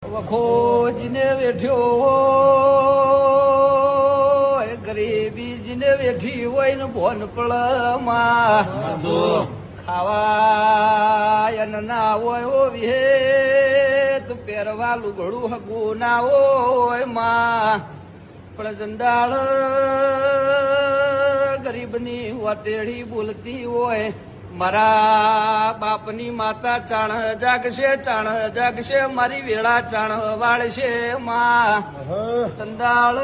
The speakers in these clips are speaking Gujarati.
વખો જીને વેઠ્યો ગરીબી જીને વેઠી હોય ને ભોન પળમાં ખાવા ના હોય ઓ વિહે તો પહેરવા લુગડું હગું ના હોય માં પણ જંદાળ ગરીબની વતેડી બોલતી હોય મારા બાપની માતા ચાણ જાગશે મારી વેળા ચાણ વાળશે માં તંદાળ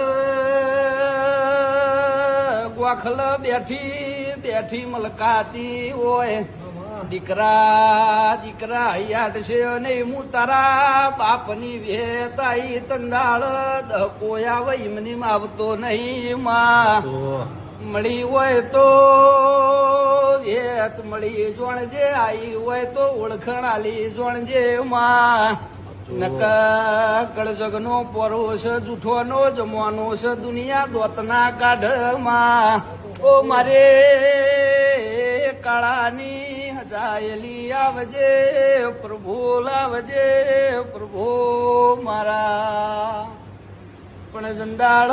ગોખલ બેઠી મલકાતી હોય દીકરા યાદ છે અને હું તારા બાપની વેતાઈ તંદાળ કોયા વૈમની આવતો નહીં માં મળી હોય તો વેત મળી જોણજે આઈ હોય તો ઓળખણ આલી જોણજે માં નકા કળજગનો પરોશ જૂઠોનો જમવાનો છે દુનિયા દોતના કાઢમાં ઓ મારે કાળાની હજાયેલી આવજે પ્રભુ લાવજે પ્રભુ મારા પણ જંદાળ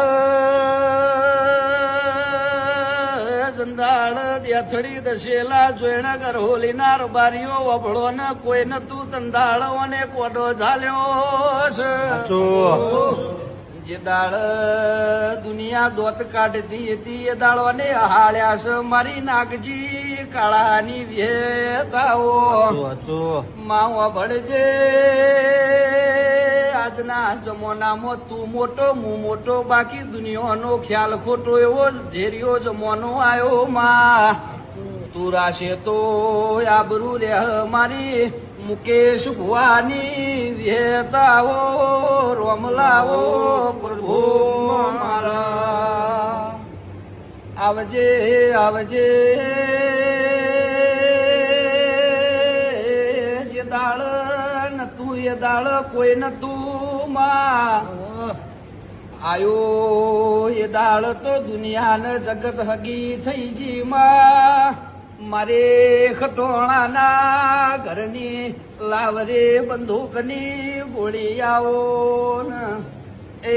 દેથડી દશેલા જોઈના ગરહોલી ના રબારીઓ વભળો ને કોઈ નતું તંદાળ અને કોડો ઝાલ્યો છે જે દાળ દુનિયા દોત કાઢતી હતી એ દાળોને હાળ્યા છે મારી નાગજી કાળાની વેતાઓ માવા ભળજે આજના જમાનામાં તું મોટો હું મોટો બાકી દુનિયાનો ખ્યાલ ખોટો એવો ધેર્યો જમાનો આવ્યો માં તું રાશે તો આબરૂ રે મારી મુકેશ ભુવાની વેતાઓ રોમલાવો પ્રભુ મારા આવજે જે દાળ નતું એ દાળ કોઈ નતું માં આયો એ દાળ તો દુનિયાને જગત હગી થઈ જી માં મારે ખટોણાના ઘરની લાવરે બંદૂકની ગોળી આવો ને એ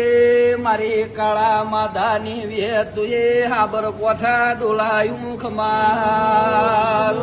મારી કાળા માધાની વેતુએ હાબર કોઠા ડોલાયું ખમાલ